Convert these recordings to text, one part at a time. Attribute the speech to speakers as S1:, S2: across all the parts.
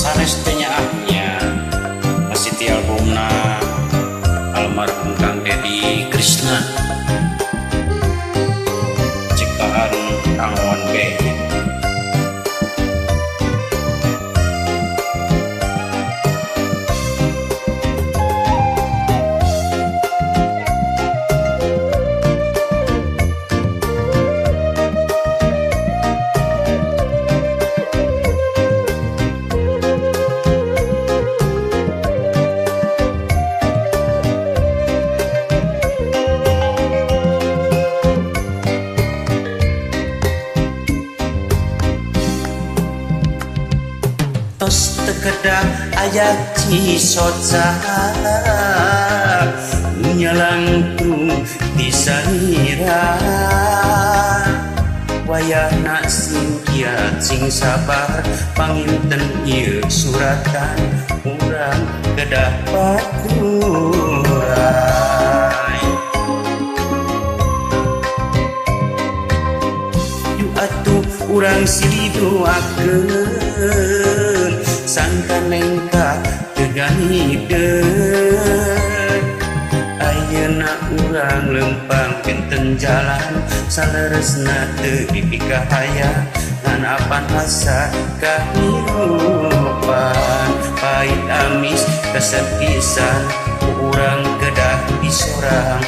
S1: sanes penyaahnya masih di albumna almarhum Kang Deddy Krishna ciptaan Kang Wan B. Tos tekedah ayat cisoca nyalangtung di sanira wayahna singkiat sing sabar panginten ieu suratan urang kedah baturai yu atuh urang sididoakeun sangkan lengka teganhideun ayeuna urang lempang benten jalan saleresna teu dipikahaya nganapan asa kahirupan pait amis kesepisan urang kedah disorang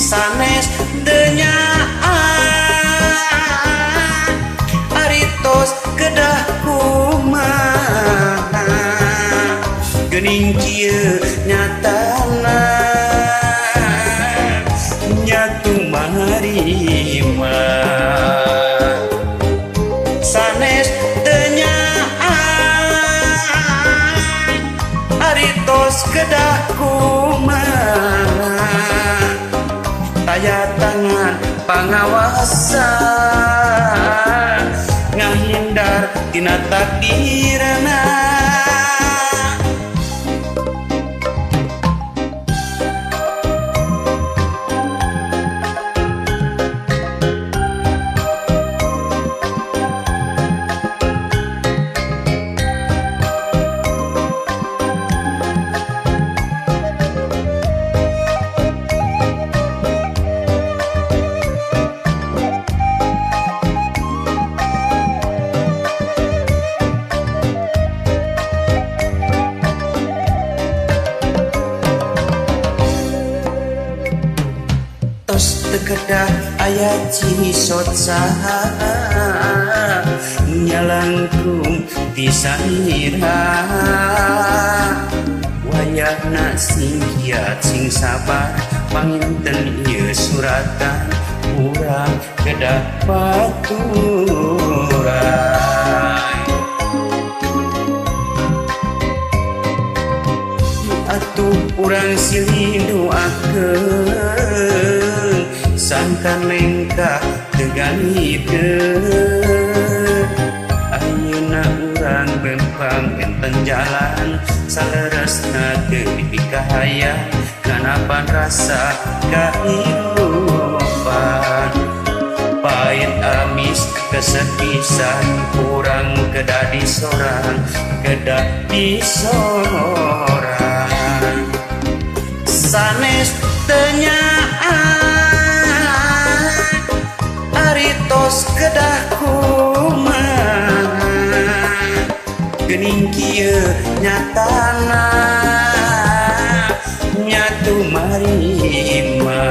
S1: sanes kedah kumaha geuning kieu nyatana nyatu marima sanes teu nyaaan aritos kedah kumaha taya tangan pangawasa ngahindar tina takdirna tos tekedah ayat cisoca nyalangkung di sanira wayahna singkiat sing sabar panginten ieu suratan urang kedah baturai atuh urang silih doakeun sangkan lengka teganhideun ayeuna urang lempang benten jalan saleresna teu dipikahaya nganapan rasa kahirupan pait amis kesepisan urang kedah disorang sanes teu nyaaan aritos kedah kumaha geuning kieu nyatana nyatu marima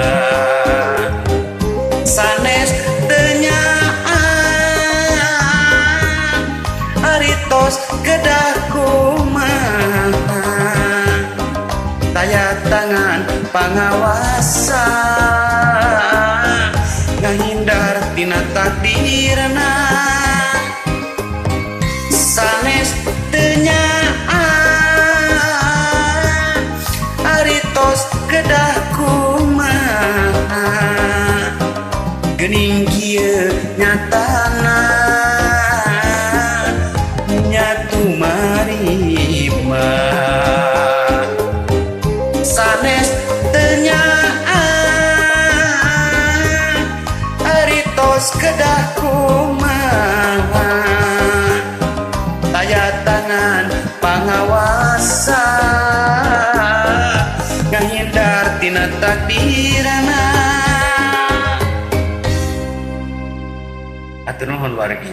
S1: sanes teu nyaaan aritos kedah kumaha taya tangan pangawasa ngahindar tina takdirna sanes teu nyaaan aritos kedah kumaha geuning kieu nyatana nyatu marima sanes teu nyaaan aritos kedah kumaha takdirana. Atur nuhun wargi.